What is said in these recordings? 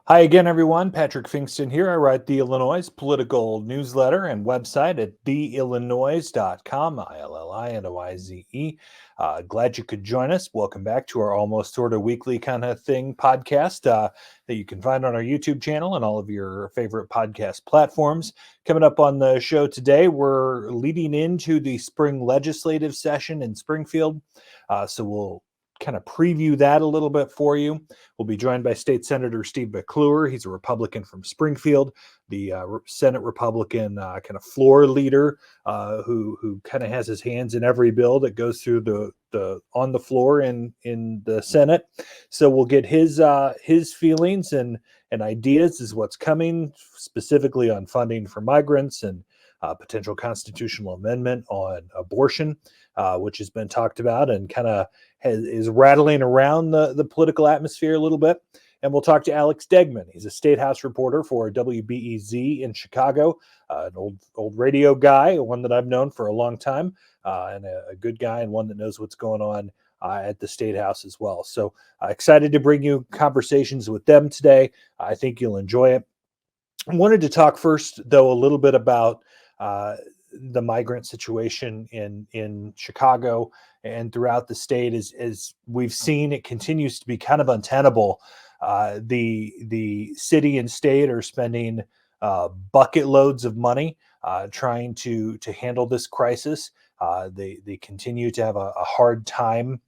Hi again, everyone. Patrick Fingston here. I write the Illinoize political newsletter and website at theillinoize.com, ILLINOIZE. Glad you could join us. Welcome back to our almost sort of weekly kind of thing podcast that you can find on our YouTube channel and all of your favorite podcast platforms. Coming up on the show today, we're leading into the spring legislative session in Springfield. So we'll kind of preview that a little bit for you. We'll be joined by State Senator Steve McClure. He's a Republican from Springfield, the Senate Republican kind of floor leader who kind of has his hands in every bill that goes through the on the floor in the Senate. So we'll get his feelings and ideas as what's coming, specifically on funding for migrants and potential constitutional amendment on abortion, which has been talked about and kind of is rattling around the political atmosphere a little bit. And we'll talk to Alex Degman. He's a Statehouse reporter for WBEZ in Chicago, an old radio guy, one that I've known for a long time, and a good guy and one that knows what's going on at the Statehouse as well. So excited to bring you conversations with them today. I think you'll enjoy it. I wanted to talk first, though, a little bit about the migrant situation in Chicago and throughout the state. As we've seen, it continues to be kind of untenable. The city and state are spending bucket loads of money trying to handle this crisis. They continue to have a hard time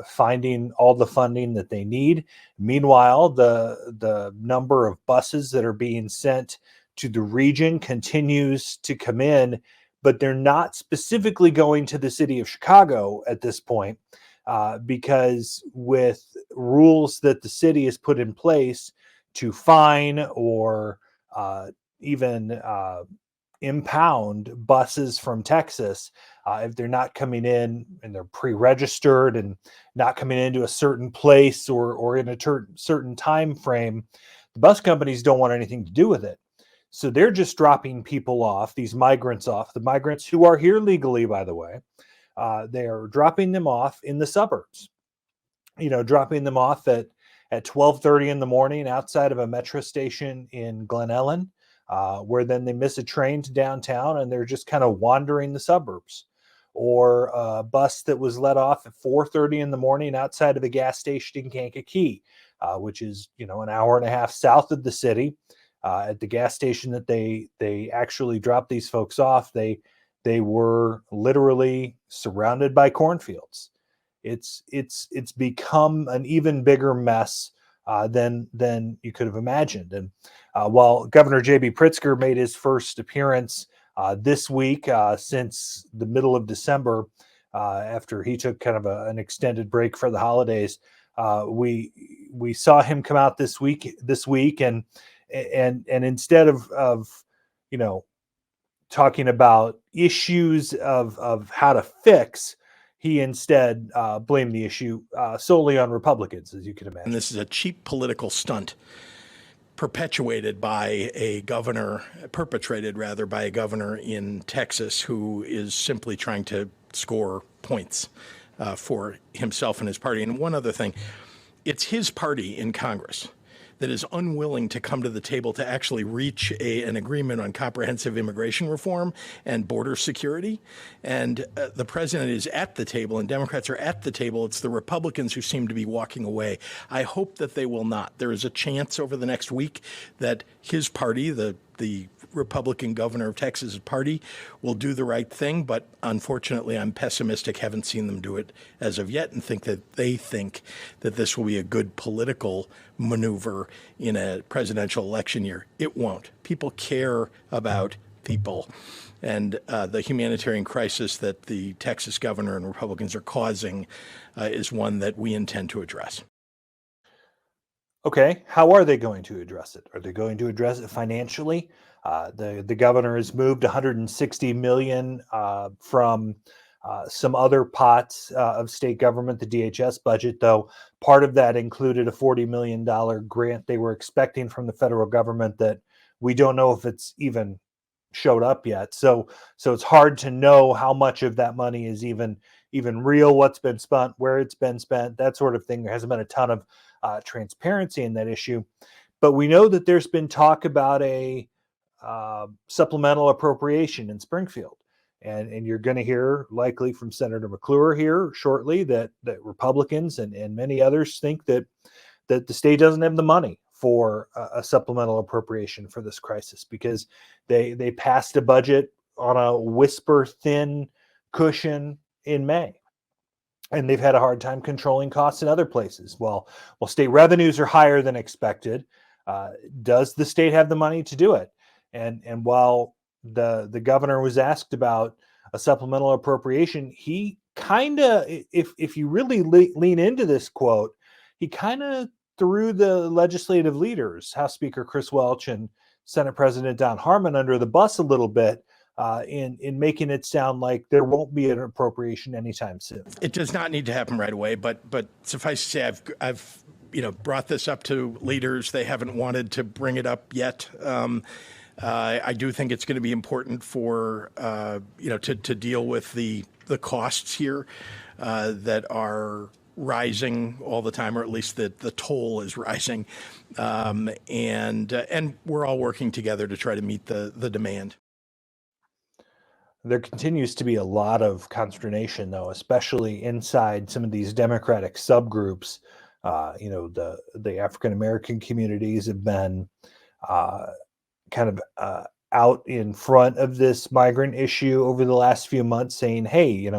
finding all the funding that they need. Meanwhile, the number of buses that are being sent to the region continues to come in, but they're not specifically going to the city of Chicago at this point because with rules that the city has put in place to fine or even impound buses from Texas if they're not coming in and they're pre-registered and not coming into a certain place or in a certain time frame, the bus companies don't want anything to do with it. So they're just dropping people off, these migrants off, the migrants who are here legally, by the way. They are dropping them off in the suburbs, dropping them off at 12:30 in the morning outside of a metro station in Glen Ellen, where then they miss a train to downtown and they're just kind of wandering the suburbs. Or a bus that was let off at 4:30 in the morning outside of a gas station in Kankakee, which is, an hour and a half south of the city. At the gas station that they actually dropped these folks off, they were literally surrounded by cornfields. It's become an even bigger mess than you could have imagined. And while Governor J.B. Pritzker made his first appearance this week since the middle of December, after he took kind of an extended break for the holidays, we saw him come out this week and instead of talking about issues of how to fix, he instead blamed the issue solely on Republicans, as you can imagine. And this is a cheap political stunt perpetrated by a governor in Texas who is simply trying to score points for himself and his party. And one other thing, it's his party in Congress that is unwilling to come to the table to actually reach an agreement on comprehensive immigration reform and border security. And the president is at the table and Democrats are at the table. It's the Republicans who seem to be walking away. I hope that they will not. There is a chance over the next week that his party, the Republican governor of Texas' party, will do the right thing. But unfortunately, I'm pessimistic, haven't seen them do it as of yet, and think that this will be a good political maneuver in a presidential election year. It won't. People care about people. And the humanitarian crisis that the Texas governor and Republicans are causing is one that we intend to address. Okay, how are they going to address it? Are they going to address it financially? The governor has moved $160 million from some other pots of state government, the DHS budget, though part of that included a $40 million grant they were expecting from the federal government that we don't know if it's even showed up yet. So it's hard to know how much of that money is even real, what's been spent, where it's been spent, that sort of thing. There hasn't been a ton of transparency in that issue. But we know that there's been talk about a supplemental appropriation in Springfield. And you're going to hear likely from Senator McClure here shortly that Republicans and many others think that the state doesn't have the money for a supplemental appropriation for this crisis, because they passed a budget on a whisper thin cushion in May. And they've had a hard time controlling costs in other places. Well, state revenues are higher than expected. Does the state have the money to do it? And while the governor was asked about a supplemental appropriation, he kind of, if you really lean into this quote, he kind of threw the legislative leaders, House Speaker Chris Welch and Senate President Don Harmon, under the bus a little bit in making it sound like there won't be an appropriation anytime soon. It does not need to happen right away, but suffice to say, I've brought this up to leaders. They haven't wanted to bring it up yet. I do think it's going to be important for to deal with the costs here that are rising all the time, or at least the toll is rising, and we're all working together to try to meet the demand. There continues to be a lot of consternation, though, especially inside some of these Democratic subgroups. The African American communities have been out in front of this migrant issue over the last few months, saying, hey,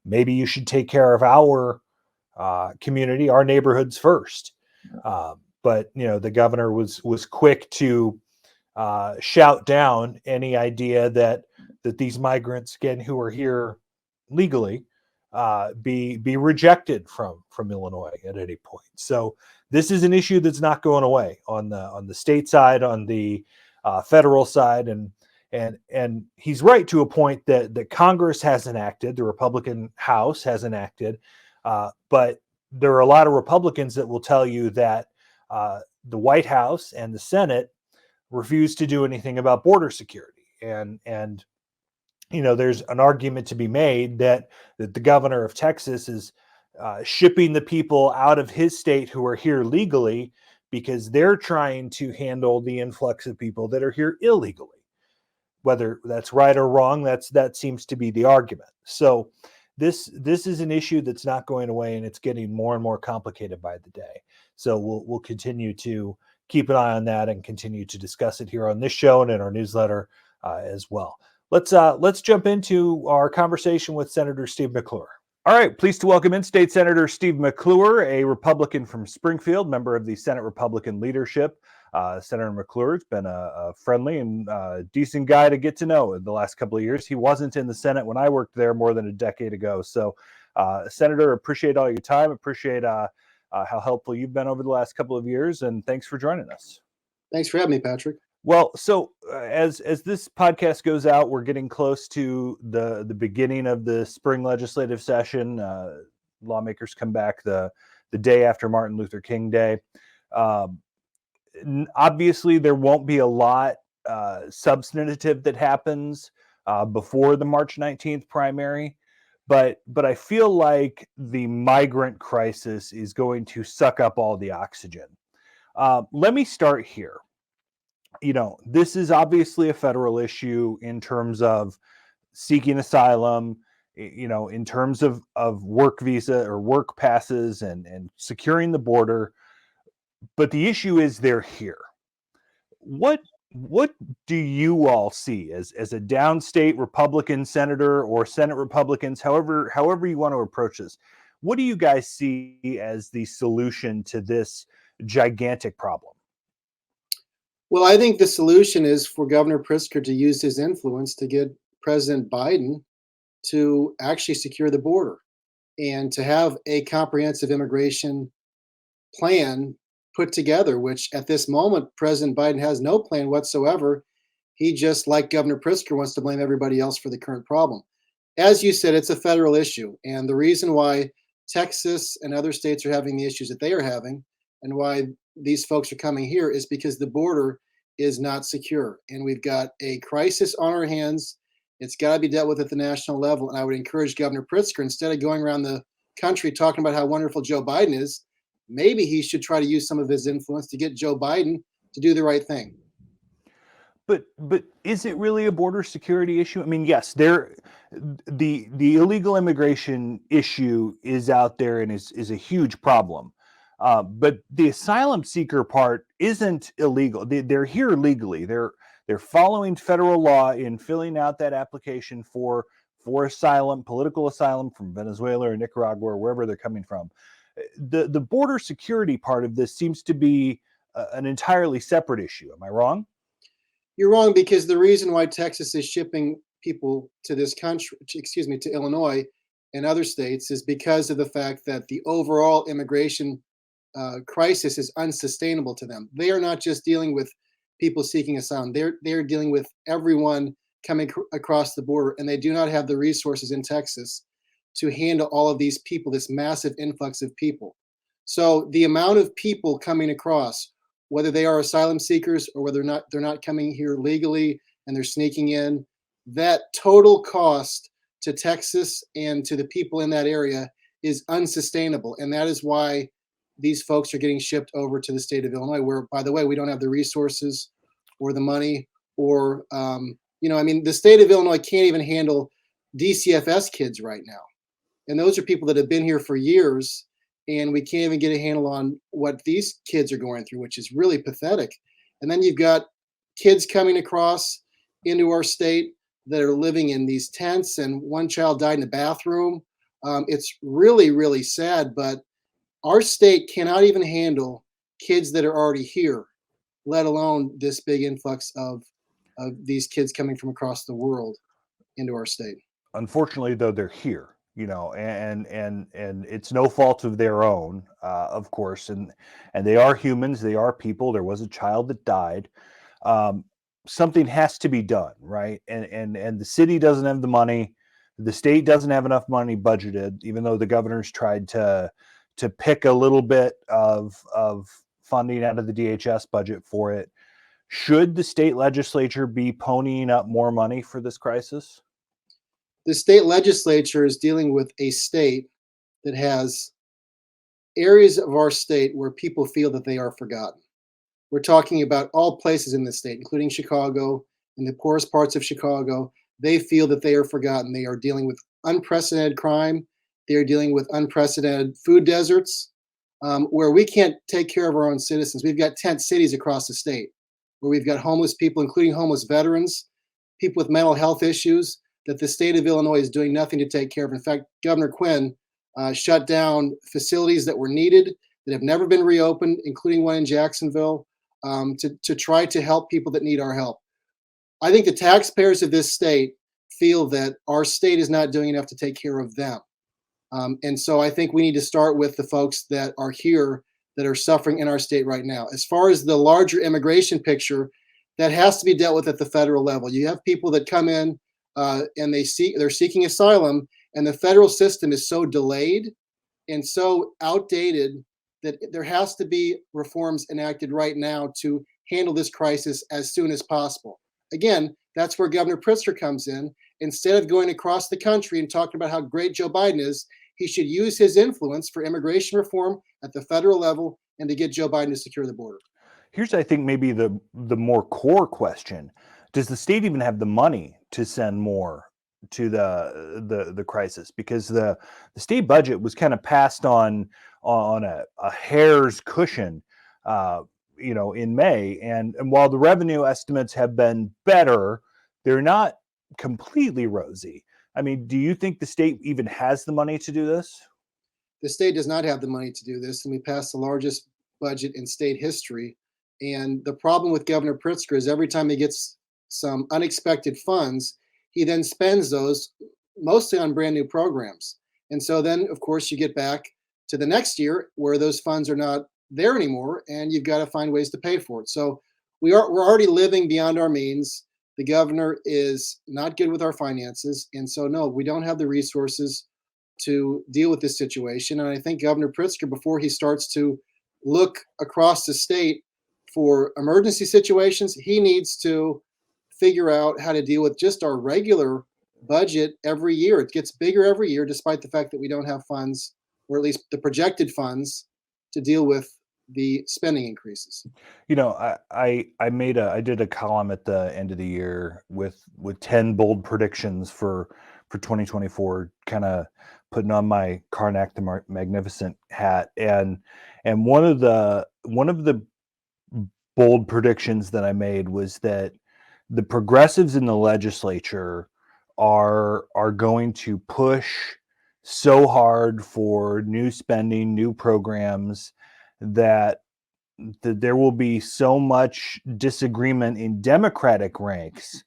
maybe you should take care of our community, our neighborhoods first. But the governor was quick to shout down any idea that these migrants, again, who are here legally, be rejected from Illinois at any point. So this is an issue that's not going away on the state side, on the federal side, and he's right to a point that Congress hasn't acted, the Republican House hasn't acted, but there are a lot of Republicans that will tell you that the White House and the Senate refuse to do anything about border security, and there's an argument to be made that the governor of Texas is shipping the people out of his state who are here legally because they're trying to handle the influx of people that are here illegally. Whether that's right or wrong, that seems to be the argument. So this is an issue that's not going away, and it's getting more and more complicated by the day. So we'll continue to keep an eye on that and continue to discuss it here on this show and in our newsletter as well. Let's jump into our conversation with Senator Steve McClure. All right, pleased to welcome in State Senator Steve McClure, a Republican from Springfield, member of the Senate Republican leadership. Senator McClure has been a friendly and decent guy to get to know in the last couple of years. He wasn't in the Senate when I worked there more than a decade ago. So, Senator, appreciate all your time. Appreciate how helpful you've been over the last couple of years, and thanks for joining us. Thanks for having me, Patrick. Well, so as this podcast goes out, we're getting close to the beginning of the spring legislative session. Lawmakers come back the day after Martin Luther King Day. Obviously, there won't be a lot substantive that happens before the March 19th primary, but I feel like the migrant crisis is going to suck up all the oxygen. Let me start here. This is obviously a federal issue in terms of seeking asylum, in terms of work visa or work passes and securing the border. But the issue is they're here. What do you all see as a downstate Republican senator or Senate Republicans, however you want to approach this? What do you guys see as the solution to this gigantic problem? Well, I think the solution is for Governor Pritzker to use his influence to get President Biden to actually secure the border and to have a comprehensive immigration plan put together, which at this moment, President Biden has no plan whatsoever. He just, like Governor Pritzker, wants to blame everybody else for the current problem. As you said, it's a federal issue. And the reason why Texas and other states are having the issues that they are having and why these folks are coming here is because the border is not secure. And we've got a crisis on our hands. It's got to be dealt with at the national level. And I would encourage Governor Pritzker, instead of going around the country talking about how wonderful Joe Biden is, maybe he should try to use some of his influence to get Joe Biden to do the right thing. But is it really a border security issue? I mean, yes, the illegal immigration issue is out there and is a huge problem. But the asylum seeker part isn't illegal. They're here legally. They're following federal law in filling out that application for asylum, political asylum from Venezuela or Nicaragua or wherever they're coming from. The border security part of this seems to be an entirely separate issue. Am I wrong? You're wrong, because the reason why Texas is shipping people to this country, to Illinois and other states, is because of the fact that the overall immigration crisis is unsustainable to them. They are not just dealing with people seeking asylum. They're dealing with everyone coming across the border, and they do not have the resources in Texas to handle all of these people, this massive influx of people. So the amount of people coming across, whether they are asylum seekers or whether or not they're not coming here legally and they're sneaking in, that total cost to Texas and to the people in that area is unsustainable. And that is why these folks are getting shipped over to the state of Illinois, where, by the way, we don't have the resources or the money or, the state of Illinois can't even handle DCFS kids right now. And those are people that have been here for years, and we can't even get a handle on what these kids are going through, which is really pathetic. And then you've got kids coming across into our state that are living in these tents, and one child died in the bathroom. It's really, really sad, but our state cannot even handle kids that are already here, let alone this big influx of these kids coming from across the world into our state. Unfortunately, though, they're here. And it's no fault of their own, of course, and they are humans, they are people. There was a child that died. Something has to be done, right? And the city doesn't have the money, the state doesn't have enough money budgeted, even though the governor's tried to pick a little bit of funding out of the DHS budget for it. Should the state legislature be ponying up more money for this crisis? The state legislature is dealing with a state that has areas of our state where people feel that they are forgotten. We're talking about all places in the state, including Chicago, in the poorest parts of Chicago. They feel that they are forgotten. They are dealing with unprecedented crime. They are dealing with unprecedented food deserts, where we can't take care of our own citizens. We've got tent cities across the state where we've got homeless people, including homeless veterans, people with mental health issues, that the state of Illinois is doing nothing to take care of. In fact, Governor Quinn shut down facilities that were needed, that have never been reopened, including one in Jacksonville, to try to help people that need our help. I think the taxpayers of this state feel that our state is not doing enough to take care of them. And so I think we need to start with the folks that are here that are suffering in our state right now. As far as the larger immigration picture, that has to be dealt with at the federal level. You have people that come in and they're seeking asylum, and the federal system is so delayed and so outdated that there has to be reforms enacted right now to handle this crisis as soon as possible. Again, that's where Governor Pritzker comes in. Instead of going across the country and talking about how great Joe Biden is, he should use his influence for immigration reform at the federal level and to get Joe Biden to secure the border. Here's, I think, maybe the more core question. Does the state even have the money to send more to the crisis? Because the state budget was kind of passed on a hair's cushion, in May. And while the revenue estimates have been better, they're not completely rosy. I mean, do you think the state even has the money to do this? The state does not have the money to do this, and we passed the largest budget in state history. And the problem with Governor Pritzker is every time he gets some unexpected funds, he then spends those mostly on brand new programs. And so then, of course, you get back to the next year where those funds are not there anymore, and you've got to find ways to pay for it. So we're already living beyond our means. The governor is not good with our finances. And so, no, we don't have the resources to deal with this situation. And I think Governor Pritzker, before he starts to look across the state for emergency situations, he needs to figure out how to deal with just our regular budget every year. It gets bigger every year, despite the fact that we don't have funds, or at least the projected funds, to deal with the spending increases. You know, I did a column at the end of the year with 10 bold predictions for 2024, kind of putting on my Karnak the Magnificent hat, and one of the bold predictions that I made was that the progressives in the legislature are going to push so hard for new spending, new programs, that there will be so much disagreement in Democratic ranks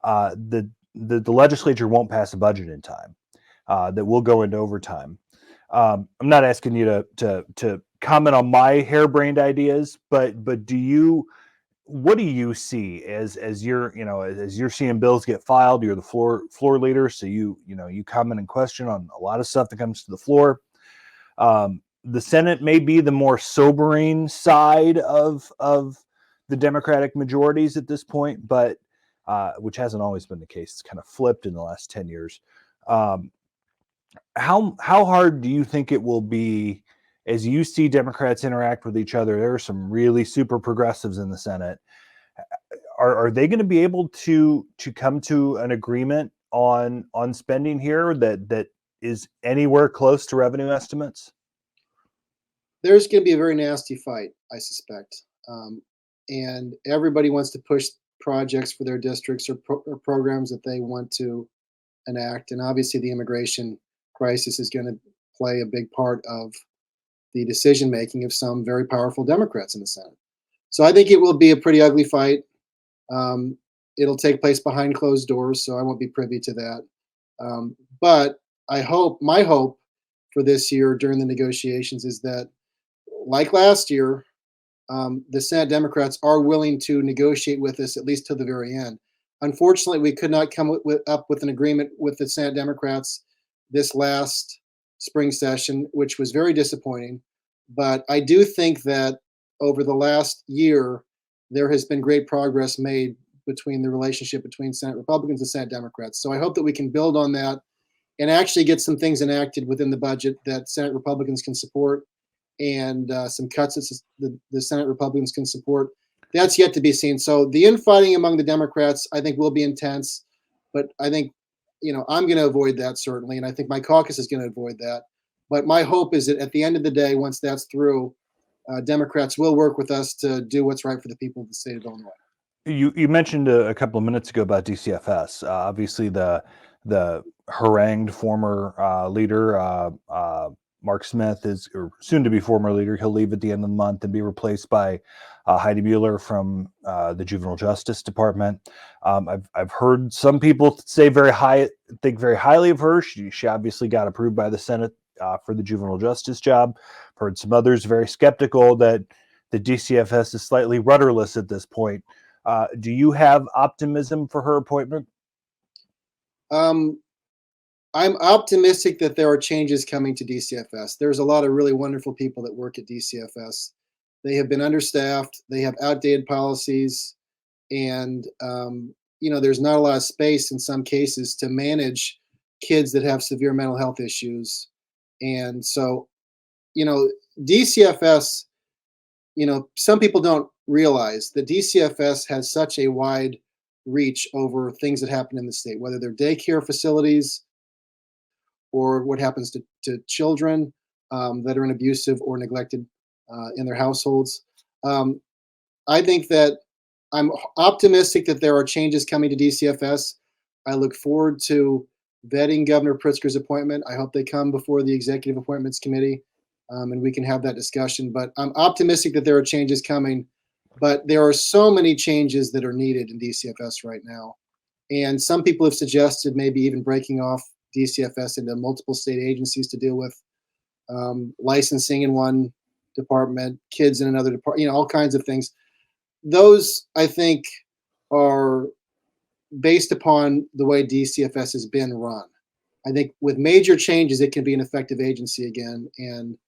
that the legislature won't pass a budget in time. That will go into overtime. I'm not asking you to comment on my harebrained ideas, but what do you see as you're as you're seeing bills get filed? You're the floor leader, so you comment and question on a lot of stuff that comes to the floor. The Senate may be the more sobering side of the Democratic majorities at this point, but which hasn't always been the case. It's kind of flipped in the last 10 years. How hard do you think it will be as you see Democrats interact with each other? There are some really super progressives in the Senate. Are they going to be able to come to an agreement on spending here that is anywhere close to revenue estimates? There's going to be a very nasty fight, I suspect. And everybody wants to push projects for their districts or programs that they want to enact. And obviously, the immigration crisis is going to play a big part of the decision making of some very powerful Democrats in the Senate. So I think it will be a pretty ugly fight. It'll take place behind closed doors, so I won't be privy to that. But my hope for this year during the negotiations is that, like last year, the Senate Democrats are willing to negotiate with us at least to the very end. Unfortunately, we could not come up with an agreement with the Senate Democrats this last spring session, which was very disappointing. But I do think that over the last year, there has been great progress made between the relationship between Senate Republicans and Senate Democrats. So I hope that we can build on that and actually get some things enacted within the budget that Senate Republicans can support, and some cuts that the Senate Republicans can support. That's yet to be seen. So the infighting among the Democrats, I think, will be intense. But I think, I'm going to avoid that, certainly. And I think my caucus is going to avoid that. But my hope is that at the end of the day, once that's through, Democrats will work with us to do what's right for the people of the state of Illinois. You mentioned a couple of minutes ago about DCFS. Obviously, the harangued former leader, Mark Smith, is, or soon to be former leader. He'll leave at the end of the month and be replaced by Heidi Mueller from the Juvenile Justice Department. I've heard some people think very highly of her. She obviously got approved by the Senate for the juvenile justice job. Heard some others very skeptical that the DCFS is slightly rudderless at this point. Do you have optimism for her appointment? I'm optimistic that there are changes coming to DCFS. There's a lot of really wonderful people that work at DCFS. They have been understaffed. They have outdated policies, and there's not a lot of space in some cases to manage kids that have severe mental health issues. And so, DCFS, some people don't realize that DCFS has such a wide reach over things that happen in the state, whether they're daycare facilities or what happens to children that are in abusive or neglected in their households. I think that I'm optimistic that there are changes coming to DCFS. I look forward to vetting Governor Pritzker's appointment. I hope they come before the Executive Appointments Committee, and we can have that discussion. But I'm optimistic that there are changes coming. But there are so many changes that are needed in DCFS right now. And some people have suggested maybe even breaking off DCFS into multiple state agencies to deal with licensing in one department, kids in another department, all kinds of things. Those, I think, are based upon the way DCFS has been run. I think with major changes, it can be an effective agency again. And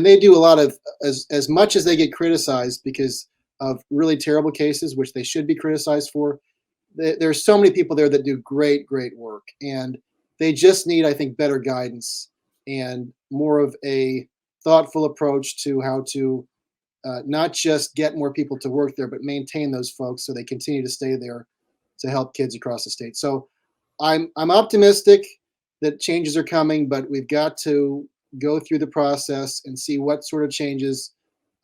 they do a lot of, as much as they get criticized because of really terrible cases, which they should be criticized for, there's so many people there that do great, great work. And they just need, I think, better guidance and more of a thoughtful approach to how to not just get more people to work there, but maintain those folks so they continue to stay there to help kids across the state. So I'm optimistic that changes are coming, but we've got to go through the process and see what sort of changes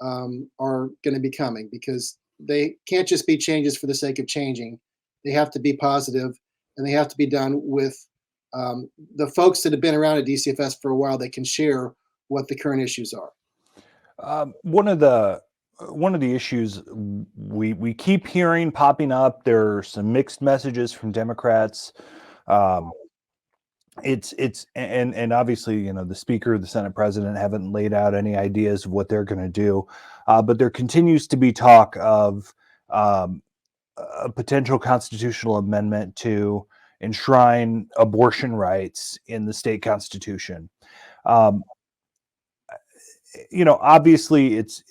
are going to be coming, because they can't just be changes for the sake of changing. They have to be positive, and they have to be done with the folks that have been around at DCFS for a while that can share what the current issues are. One of the issues we keep hearing popping up, there are some mixed messages from Democrats. And obviously, the Speaker, the Senate President haven't laid out any ideas of what they're going to do, but there continues to be talk of a potential constitutional amendment to enshrine abortion rights in the state constitution. Obviously it's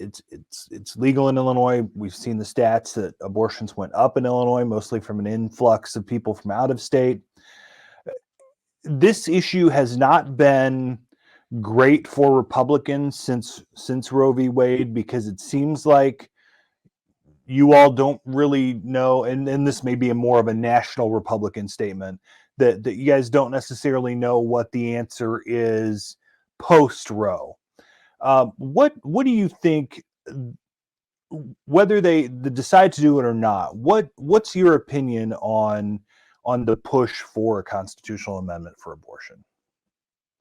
legal in Illinois. We've seen the stats that abortions went up in Illinois, mostly from an influx of people from out of state. This issue has not been great for Republicans since Roe v. Wade, because it seems like you all don't really know, and this may be more of a national Republican statement, that you guys don't necessarily know what the answer is post Roe. What do you think, whether they decide to do it or not? What's your opinion on the push for a constitutional amendment for abortion?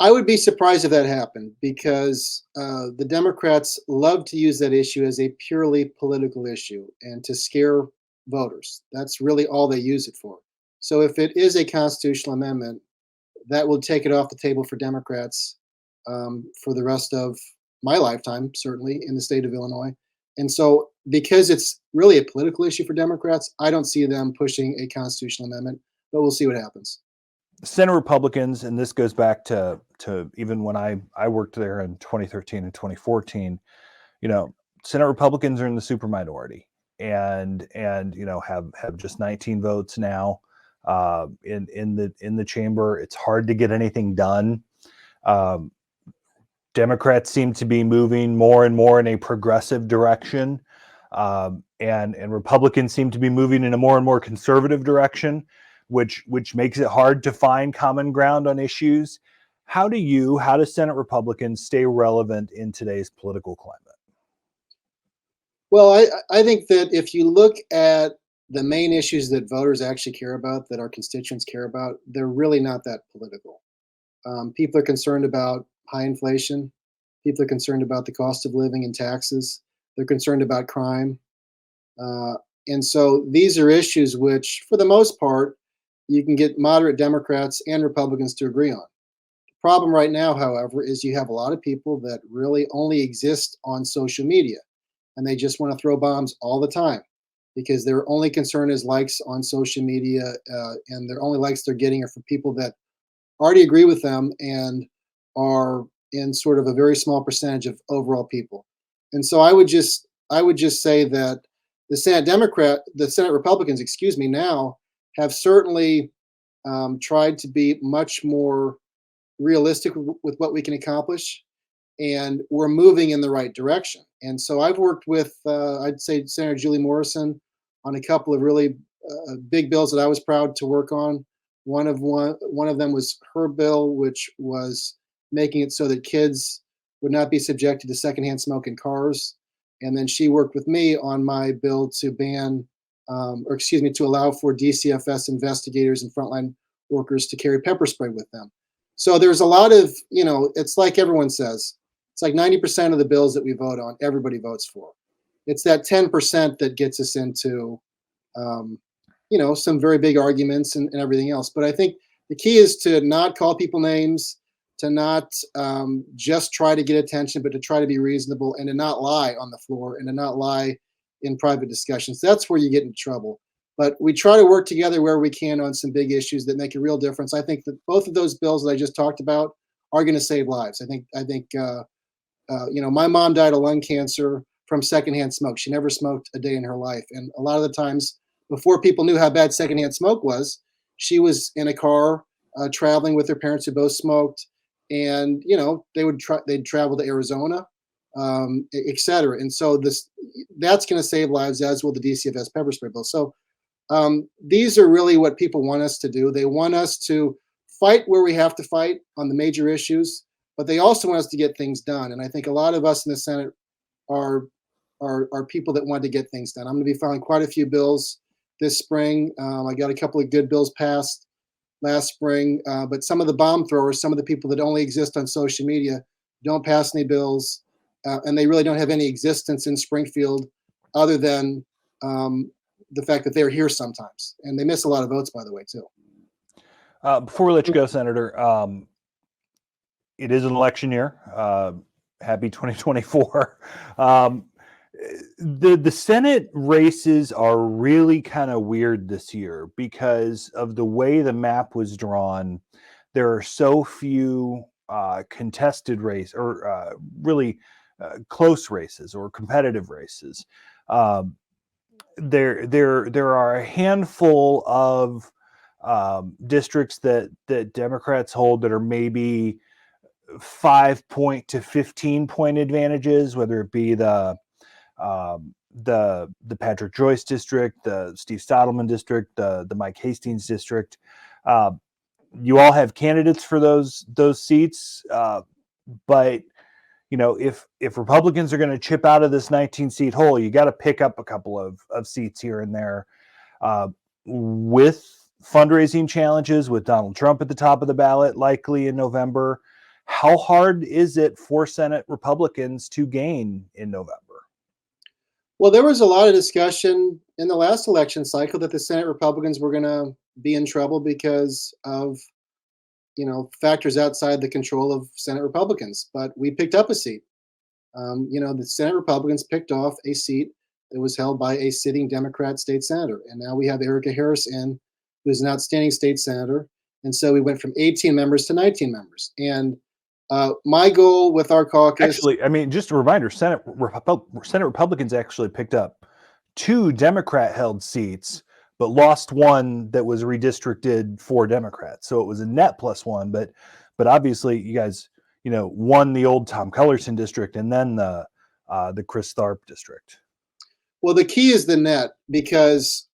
I would be surprised if that happened, because the Democrats love to use that issue as a purely political issue and to scare voters. That's really all they use it for. So if it is a constitutional amendment, that will take it off the table for Democrats for the rest of my lifetime, certainly in the state of Illinois. And so because it's really a political issue for Democrats, I don't see them pushing a constitutional amendment, but we'll see what happens. Senate Republicans, and this goes back to even when I worked there in 2013 and 2014, Senate Republicans are in the super minority, and have just 19 votes now in the chamber. It's hard to get anything done. Democrats seem to be moving more and more in a progressive direction, and Republicans seem to be moving in a more and more conservative direction, which makes it hard to find common ground on issues. How do Senate Republicans stay relevant in today's political climate? Well, I think that if you look at the main issues that voters actually care about, that our constituents care about, they're really not that political. People are concerned about high inflation. People are concerned about the cost of living and taxes. They're concerned about crime. And so these are issues which, for the most part, you can get moderate Democrats and Republicans to agree on. The problem right now, however, is you have a lot of people that really only exist on social media, and they just want to throw bombs all the time because their only concern is likes on social media, and their only likes they're getting are from people that already agree with them and are in sort of a very small percentage of overall people. And so I would just say that the Senate Republicans, now have certainly tried to be much more realistic with what we can accomplish, and we're moving in the right direction. And so I've worked with, I'd say, Senator Julie Morrison on a couple of really big bills that I was proud to work on. One of them was her bill, which was making it so that kids would not be subjected to secondhand smoke in cars. And then she worked with me on my bill to to allow for DCFS investigators and frontline workers to carry pepper spray with them. So there's a lot of, it's like everyone says, it's like 90% of the bills that we vote on, everybody votes for. It's that 10% that gets us into, some very big arguments and everything else. But I think the key is to not call people names, to not just try to get attention, but to try to be reasonable and to not lie on the floor and to not lie in private discussions. That's where you get into trouble. But we try to work together where we can on some big issues that make a real difference. I think that both of those bills that I just talked about are going to save lives. I think my mom died of lung cancer from secondhand smoke. She never smoked a day in her life. And a lot of the times before people knew how bad secondhand smoke was, she was in a car traveling with her parents who both smoked. and they'd travel to Arizona, et cetera. And so that's going to save lives, as will the DCFS pepper spray bill. So these are really what people want us to do. They want us to fight where we have to fight on the major issues, but they also want us to get things done. And I think a lot of us in the Senate are people that want to get things done. I'm going to be filing quite a few bills this spring. I got a couple of good bills passed last spring, but some of the bomb throwers, some of the people that only exist on social media, don't pass any bills, and they really don't have any existence in Springfield other than the fact that they're here sometimes. And they miss a lot of votes, by the way, too. Before we let you go, Senator, it is an election year. Happy 2024. The Senate races are really kind of weird this year because of the way the map was drawn. There are so few contested race or really close races or competitive races. There are a handful of districts that Democrats hold that are maybe 5-point to 15-point advantages, whether it be the Patrick Joyce district, the Steve Stottleman district, the Mike Hastings district. You all have candidates for those seats, but if Republicans are going to chip out of this 19-seat hole, you got to pick up a couple of seats here and there. With fundraising challenges, with Donald Trump at the top of the ballot, likely in November, how hard is it for Senate Republicans to gain in November? Well, there was a lot of discussion in the last election cycle that the Senate Republicans were going to be in trouble because of, factors outside the control of Senate Republicans. But we picked up a seat. The Senate Republicans picked off a seat that was held by a sitting Democrat state senator. And now we have Erica Harris who's an outstanding state senator. And so we went from 18 members to 19 members. And my goal with our caucus... Actually, just a reminder, Senate Republicans actually picked up 2 Democrat-held seats, but lost one that was redistricted for Democrats. So it was a net +1, but obviously you guys, won the old Tom Cullerson district and then the Chris Tharp district. Well, the key is the net because,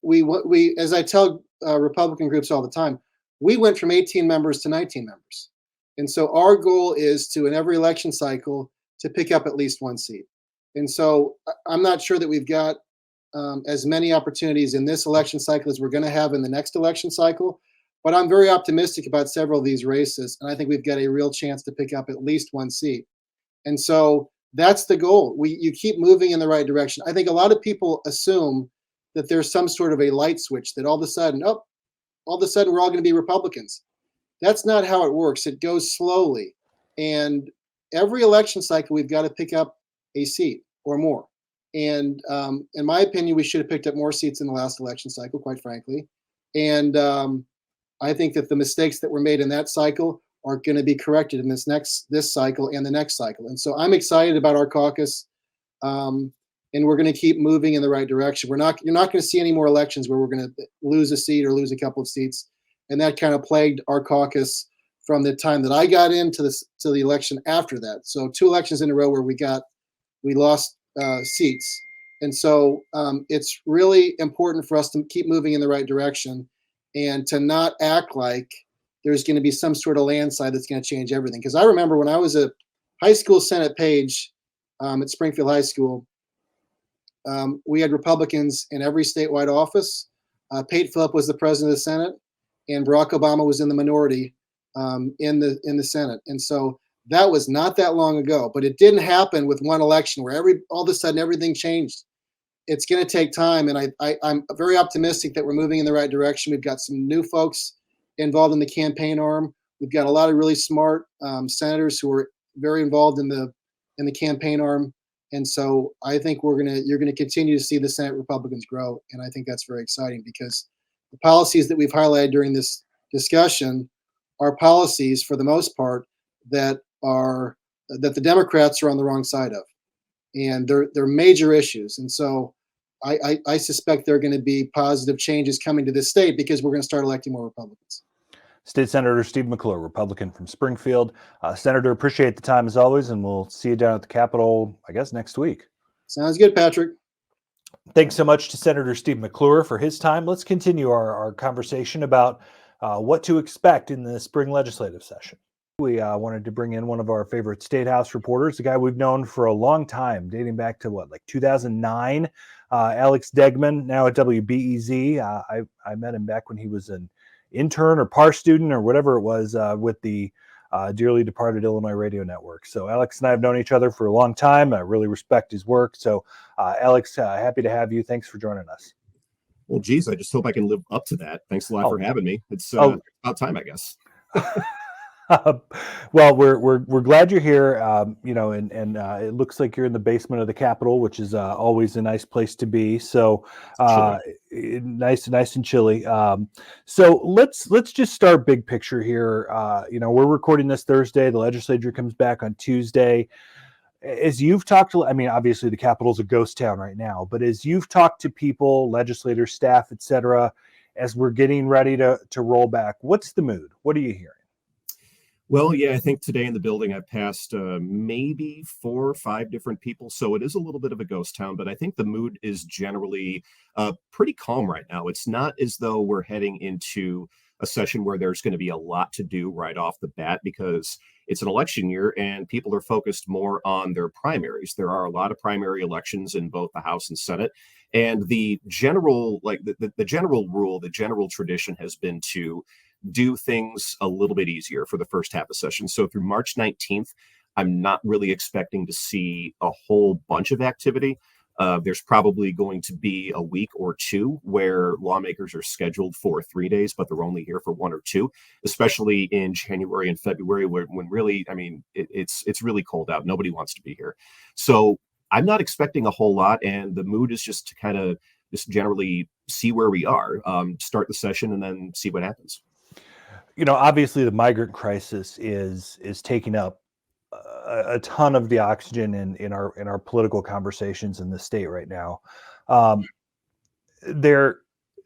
we as I tell Republican groups all the time, we went from 18 members to 19 members. And so our goal is to, in every election cycle, to pick up at least one seat. And so I'm not sure that we've got as many opportunities in this election cycle as we're going to have in the next election cycle. But I'm very optimistic about several of these races. And I think we've got a real chance to pick up at least one seat. And so that's the goal. You keep moving in the right direction. I think a lot of people assume that there's some sort of a light switch that all of a sudden we're all going to be Republicans. That's not how it works. It goes slowly. And every election cycle, we've got to pick up a seat or more. And in my opinion, we should have picked up more seats in the last election cycle, quite frankly. And I think that the mistakes that were made in that cycle are going to be corrected in this cycle and the next cycle. And so I'm excited about our caucus. And we're going to keep moving in the right direction. You're not going to see any more elections where we're going to lose a seat or lose a couple of seats. And that kind of plagued our caucus from the time that I got into to the election after that. So 2 elections in a row where we lost seats. And so it's really important for us to keep moving in the right direction and to not act like there's going to be some sort of landslide that's going to change everything. Because I remember when I was a high school Senate page at Springfield High School, we had Republicans in every statewide office. Pate Phillip was the president of the Senate, and Barack Obama was in the minority in the Senate. And so that was not that long ago, but it didn't happen with one election where all of a sudden everything changed. It's going to take time, and I'm very optimistic that we're moving in the right direction. We've got some new folks involved in the campaign arm. We've got a lot of really smart senators who are very involved in the campaign arm. And so I think you're going to continue to see the Senate Republicans grow. And I think that's very exciting because the policies that we've highlighted during this discussion are policies, for the most part, that the Democrats are on the wrong side of. And they're major issues. And so I suspect there are going to be positive changes coming to this state because we're going to start electing more Republicans. State Senator Steve McClure, Republican from Springfield. Senator, appreciate the time as always, and we'll see you down at the Capitol, I guess, next week. Sounds good, Patrick. Thanks so much to Senator Steve McClure for his time. Let's continue our conversation about what to expect in the spring legislative session. We wanted to bring in one of our favorite Statehouse reporters, a guy we've known for a long time, dating back to like 2009. Alex Degman, now at WBEZ. I met him back when he was an intern or PAR student or whatever it was with the dearly departed Illinois radio network. So Alex and I have known each other for a long time. I really respect his work. So Alex, happy to have you. Thanks for joining us. Well, geez, I just hope I can live up to that. Thanks a lot for having me. It's about time, I guess. Well, we're glad you're here. And it looks like you're in the basement of the Capitol, which is always a nice place to be. So nice and chilly. So let's just start big picture here. We're recording this Thursday. The legislature comes back on Tuesday. As you've talked to, I mean, obviously the Capitol's a ghost town right now, but as you've talked to people, legislators, staff, et cetera, as we're getting ready to roll back, what's the mood? What are you hearing? Well, yeah, I think today in the building I've passed maybe 4 or 5 different people. So it is a little bit of a ghost town, but I think the mood is generally pretty calm right now. It's not as though we're heading into a session where there's going to be a lot to do right off the bat, because it's an election year and people are focused more on their primaries. There are a lot of primary elections in both the House and Senate. And the general, the general rule, the general tradition has been to do things a little bit easier for the first half of session. So through March 19th, I'm not really expecting to see a whole bunch of activity. There's probably going to be a week or two where lawmakers are scheduled for 3 days, but they're only here for 1 or 2, especially in January and February, when really, I mean, it's really cold out. Nobody wants to be here. So I'm not expecting a whole lot. And the mood is just to kind of just generally see where we are, start the session and then see what happens. Obviously the migrant crisis is taking up a ton of the oxygen in our political conversations in the state right now.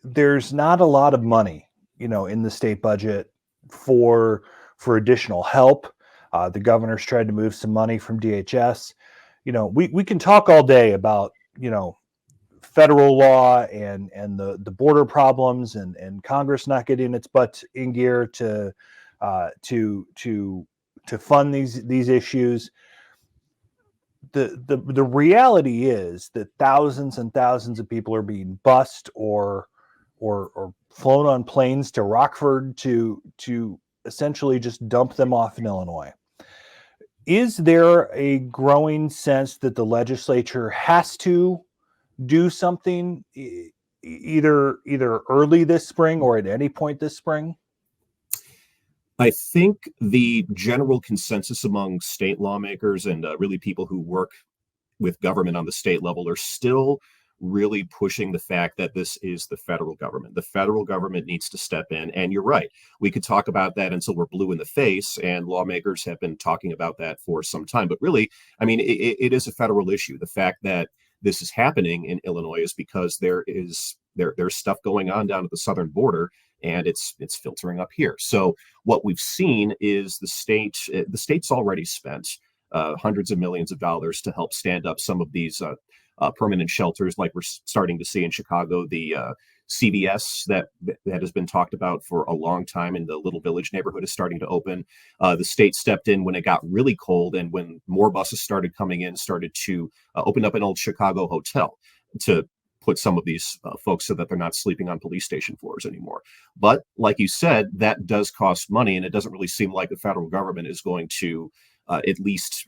There's not a lot of money, in the state budget for additional help. The governor's tried to move some money from DHS. We can talk all day about, federal law and the border problems and Congress not getting its butt in gear to fund these issues. The reality is that thousands and thousands of people are being bused or flown on planes to Rockford to essentially just dump them off in Illinois. Is there a growing sense that the legislature has to do something either early this spring or at any point this spring? I think the general consensus among state lawmakers and really people who work with government on the state level are still really pushing the fact that this is the federal government. The federal government needs to step in. And you're right. We could talk about that until we're blue in the face. And lawmakers have been talking about that for some time. But really, I mean, it is a federal issue. The fact that this is happening in Illinois is because there's stuff going on down at the southern border, and it's filtering up here. So what we've seen is the state's already spent hundreds of millions of dollars to help stand up some of these permanent shelters, like we're starting to see in Chicago, the CVS that has been talked about for a long time in the Little Village neighborhood is starting to open. The state stepped in when it got really cold, and when more buses started coming in, started to open up an old Chicago hotel to put some of these folks so that they're not sleeping on police station floors anymore. But like you said, that does cost money, and it doesn't really seem like the federal government is going to, at least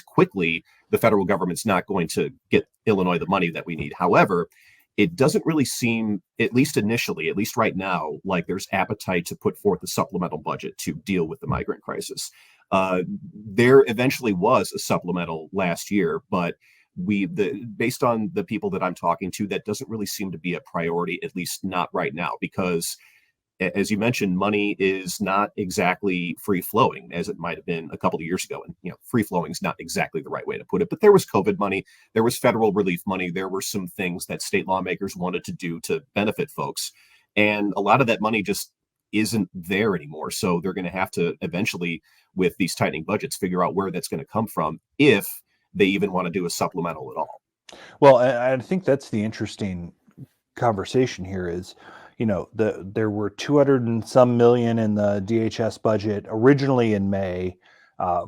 quickly, the federal government's not going to get Illinois the money that we need. However, it doesn't really seem, at least initially, at least right now, like there's appetite to put forth a supplemental budget to deal with the migrant crisis. There eventually was a supplemental last year, but based on the people that I'm talking to, that doesn't really seem to be a priority, at least not right now, because as you mentioned, money is not exactly free flowing as it might have been a couple of years ago. And, free flowing is not exactly the right way to put it, but there was COVID money, there was federal relief money, there were some things that state lawmakers wanted to do to benefit folks. And a lot of that money just isn't there anymore. So they're going to have to eventually, with these tightening budgets, figure out where that's going to come from, if they even want to do a supplemental at all. Well, I think that's the interesting conversation here is, there were 200 and some million in the DHS budget originally in May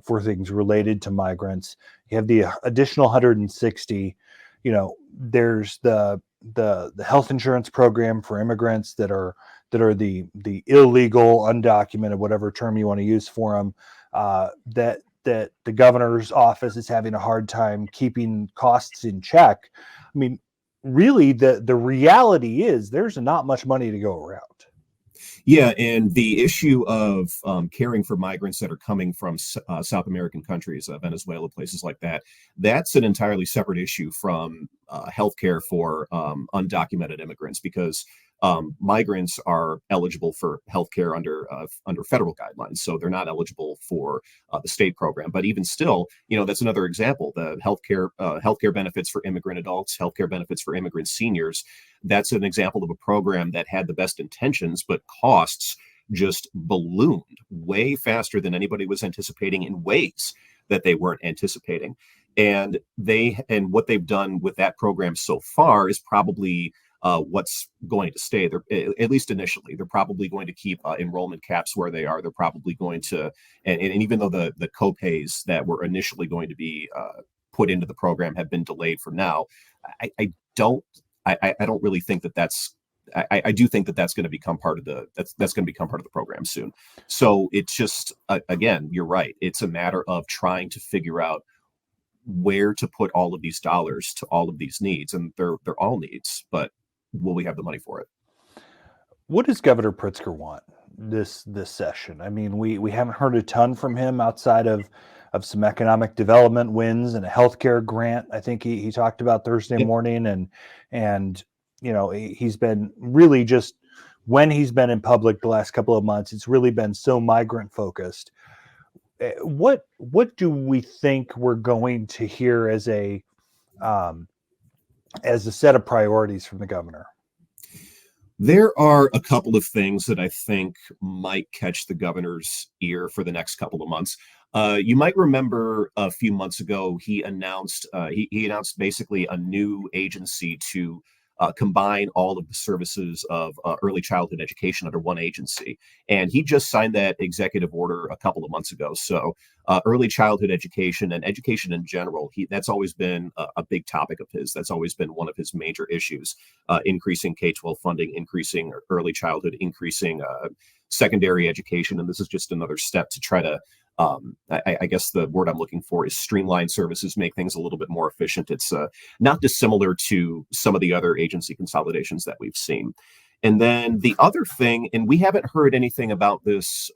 for things related to migrants. You have the additional 160. There's the health insurance program for immigrants that are the illegal, undocumented, whatever term you want to use for them, that the governor's office is having a hard time keeping costs in check. I mean, really, the reality is there's not much money to go around. Yeah, and the issue of caring for migrants that are coming from South American countries, Venezuela, places like that, that's an entirely separate issue from healthcare for undocumented immigrants, because migrants are eligible for healthcare under federal guidelines, so they're not eligible for the state program. But even still, that's another example. The healthcare benefits for immigrant adults, healthcare benefits for immigrant seniors. That's an example of a program that had the best intentions, but costs just ballooned way faster than anybody was anticipating, in ways that they weren't anticipating. And what they've done with that program so far is probably what's going to stay there, at least initially. They're probably going to keep enrollment caps where they are. They're probably going to, and even though the copays that were initially going to be put into the program have been delayed for now, I don't really think that's. I do think that's going to become part of that's going to become part of the program soon. So it's just, again, you're right. It's a matter of trying to figure out where to put all of these dollars to all of these needs, and they're all needs, but will we have the money for it? What does Governor Pritzker want this session? I mean, we haven't heard a ton from him outside of some economic development wins and a healthcare grant. I think he talked about Thursday morning, and he's been really, just when he's been in public the last couple of months, it's really been so migrant focused. What do we think we're going to hear as a set of priorities from the governor? There are a couple of things that I think might catch the governor's ear for the next couple of months. You might remember a few months ago, he announced basically a new agency to combine all of the services of early childhood education under one agency. And he just signed that executive order a couple of months ago. So early childhood education and education in general, that's always been a big topic of his. That's always been one of his major issues, increasing K-12 funding, increasing early childhood, increasing secondary education. And this is just another step to try to, I guess the word I'm looking for is streamline services, make things a little bit more efficient. It's not dissimilar to some of the other agency consolidations that we've seen. And then the other thing, and we haven't heard anything about this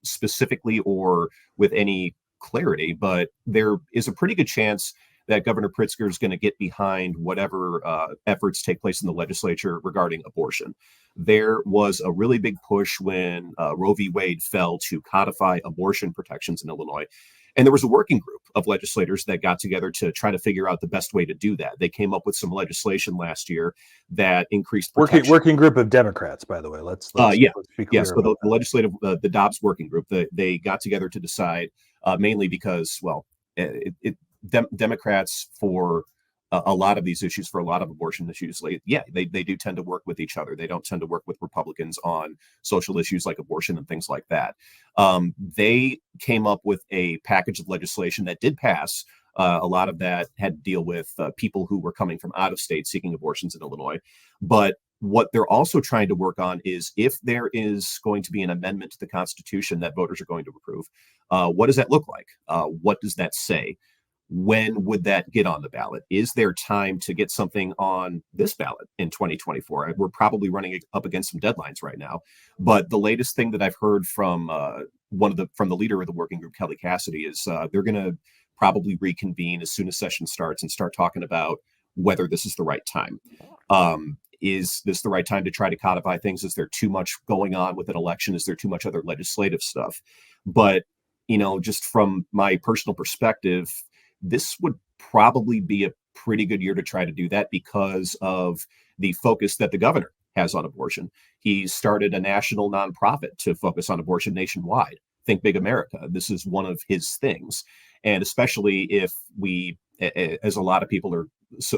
specifically or with any clarity, but there is a pretty good chance that Governor Pritzker is going to get behind whatever efforts take place in the legislature regarding abortion. There was a really big push when Roe v. Wade fell to codify abortion protections in Illinois. And there was a working group of legislators that got together to try to figure out the best way to do that. They came up with some legislation last year that increased protection. Working group of Democrats, by the way. Let's be clear. Yes, so the legislative, the Dobbs working group, they got together to decide, mainly because, Democrats, for a lot of these issues, for a lot of abortion issues, they do tend to work with each other. They don't tend to work with Republicans on social issues like abortion and things like that. They came up with a package of legislation that did pass. A lot of that had to deal with people who were coming from out of state seeking abortions in Illinois. But what they're also trying to work on is, if there is going to be an amendment to the Constitution that voters are going to approve, what does that look like? What does that say? When would that get on the ballot? Is there time to get something on this ballot in 2024? We're probably running up against some deadlines right now. But the latest thing that I've heard from the leader of the working group, Kelly Cassidy, is they're going to probably reconvene as soon as session starts and start talking about whether this is the right time. Is this the right time to try to codify things? Is there too much going on with an election? Is there too much other legislative stuff? But, just from my personal perspective, this would probably be a pretty good year to try to do that, because of the focus that the governor has on abortion. He started a national nonprofit to focus on abortion nationwide. Think Big America. This is one of his things. And especially if we, as a lot of people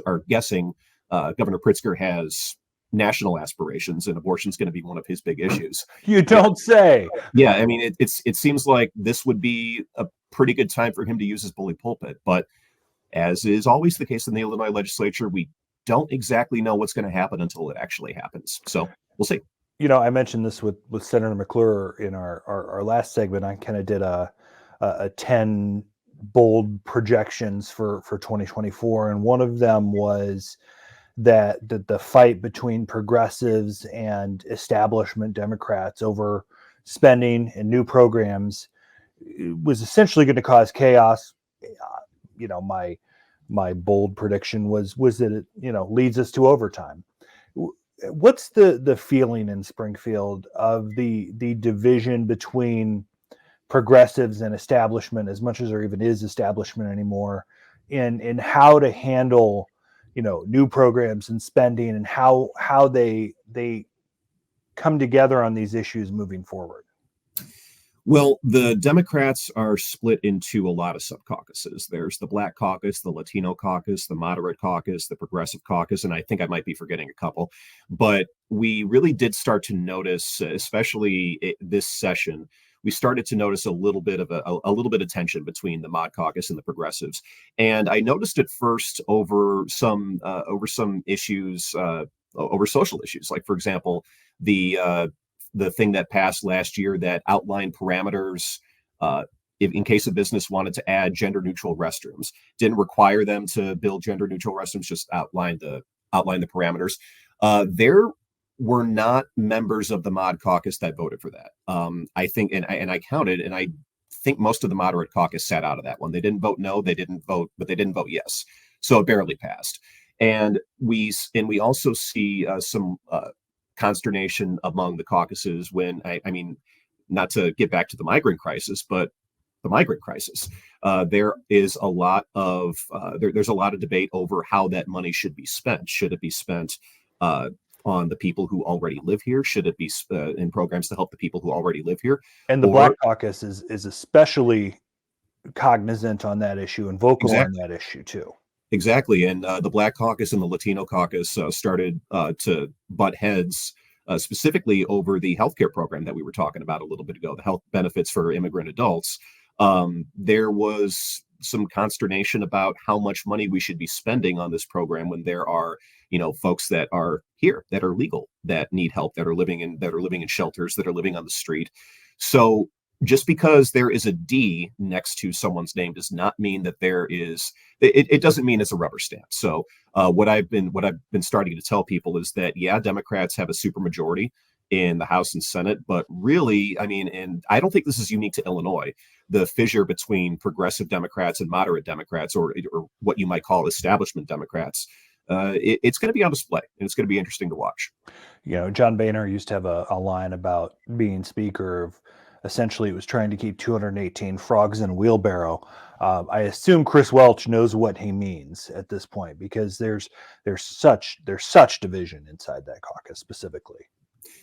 are guessing, Governor Pritzker has national aspirations, and abortion is going to be one of his big issues. You don't say. Yeah, I mean, it seems like this would be a pretty good time for him to use his bully pulpit. But as is always the case in the Illinois legislature, we don't exactly know what's going to happen until it actually happens. So we'll see. I mentioned this with Senator McClure in our last segment. I kind of did a 10 bold projections for 2024, and one of them was that the fight between progressives and establishment Democrats over spending and new programs was essentially going to cause chaos. My bold prediction was that it leads us to overtime. What's the feeling in Springfield of the division between progressives and establishment, as much as there even is establishment anymore, in how to handle new programs and spending, and how they come together on these issues moving forward? Well, the Democrats are split into a lot of sub-caucuses. There's the Black Caucus, the Latino Caucus, the Moderate Caucus, the Progressive Caucus, and I think I might be forgetting a couple. But we really did start to notice, especially this session, we started to notice a little bit of tension between the Mod Caucus and the Progressives. And I noticed it first over some issues, over social issues, like, for example, the thing that passed last year that outlined parameters in case a business wanted to add gender neutral restrooms. Didn't require them to build gender neutral restrooms, just outlined the parameters. There were not members of the Mod Caucus that voted for that. I think, and I counted, and I think most of the Moderate Caucus sat out of that one. They didn't vote no, they didn't vote yes. So it barely passed. And we also see some consternation among the caucuses when, I mean, not to get back to the migrant crisis, but the migrant crisis. There is a lot of there's a lot of debate over how that money should be spent. Should it be spent on the people who already live here? Should it be in programs to help the people who already live here? And the Black Caucus is especially cognizant on that issue and vocal on that issue too. Exactly. And the Black Caucus and the Latino Caucus started to butt heads specifically over the healthcare program that we were talking about a little bit ago, the health benefits for immigrant adults. There was some consternation about how much money we should be spending on this program when there are, folks that are here, that are legal, that need help, that are living in shelters, that are living on the street. So just because there is a D next to someone's name does not mean that there is. It doesn't mean it's a rubber stamp. So what I've been starting to tell people is that, yeah, Democrats have a supermajority in the House and Senate, but really, I mean, and I don't think this is unique to Illinois. The fissure between progressive Democrats and moderate Democrats, or what you might call establishment Democrats, it's going to be on display, and it's going to be interesting to watch. John Boehner used to have a line about being speaker of, essentially, it was trying to keep 218 frogs in a wheelbarrow. I assume Chris Welch knows what he means at this point, because there's such division inside that caucus specifically.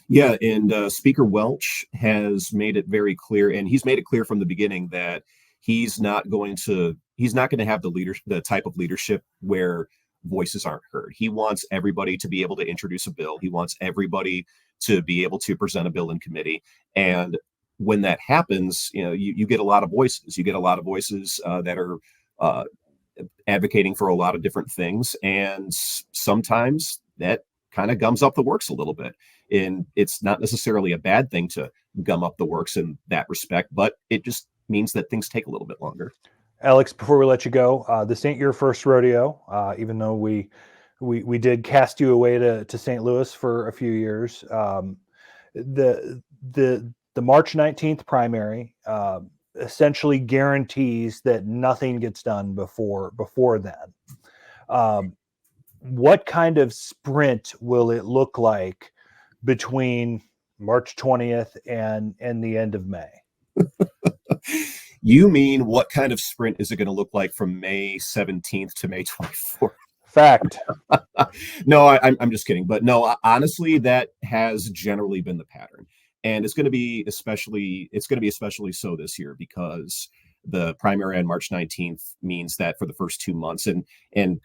Yeah, and Speaker Welch has made it very clear, and he's made it clear from the beginning that he's not going to have the type of leadership where voices aren't heard. He wants everybody to be able to introduce a bill. He wants everybody to be able to present a bill in committee. And when that happens, you get a lot of voices. You get a lot of voices that are advocating for a lot of different things. And sometimes that kind of gums up the works a little bit. And it's not necessarily a bad thing to gum up the works in that respect, but it just means that things take a little bit longer. Alex, before we let you go, this ain't your first rodeo, even though we did cast you away to St. Louis for a few years. The March 19th primary essentially guarantees that nothing gets done before then. What kind of sprint will it look like between March 20th and the end of May? You mean what kind of sprint is it going to look like from May 17th to May 24th? Fact. No, I'm just kidding. But no, honestly, that has generally been the pattern. And it's going to be especially so this year because the primary on March 19th means that for the first 2 months, and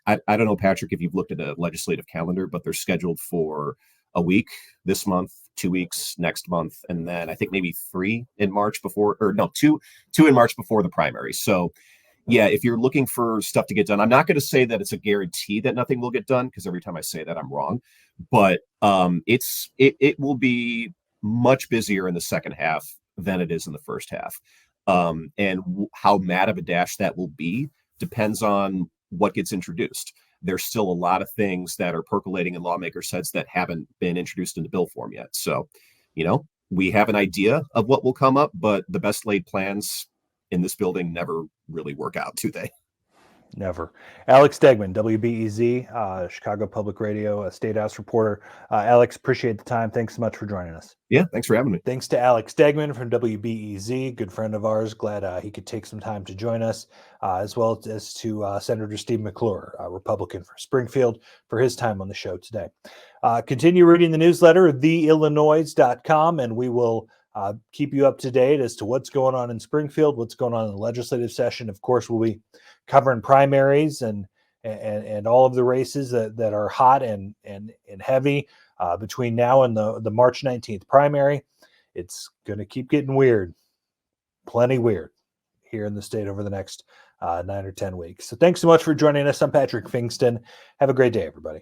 I don't know, Patrick, if you've looked at a legislative calendar, but they're scheduled for a week this month, 2 weeks next month, and then I think maybe 3 in March before, or no, two in March before the primary. So yeah, if you're looking for stuff to get done, I'm not going to say that it's a guarantee that nothing will get done, because every time I say that, I'm wrong. But it will be much busier in the second half than it is in the first half. How mad of a dash that will be depends on what gets introduced. There's still a lot of things that are percolating in lawmakers' heads that haven't been introduced into bill form yet. So, we have an idea of what will come up, but the best laid plans in this building never really work out, do they? Never. Alex Degman, WBEZ, Chicago Public Radio, a Statehouse reporter. Alex, appreciate the time. Thanks so much for joining us. Yeah, thanks for having me. Thanks to Alex Degman from WBEZ, good friend of ours. Glad he could take some time to join us, as well as to Senator Steve McClure, a Republican for Springfield, for his time on the show today. Continue reading the newsletter, theillinoize.com, and we will keep you up to date as to what's going on in Springfield, what's going on in the legislative session. Of course, we'll be covering primaries and all of the races that are hot and heavy between now and the March 19th primary. It's going to keep getting weird, plenty weird here in the state over the next 9 or 10 weeks. So thanks so much for joining us. I'm Patrick Fingston. Have a great day, everybody.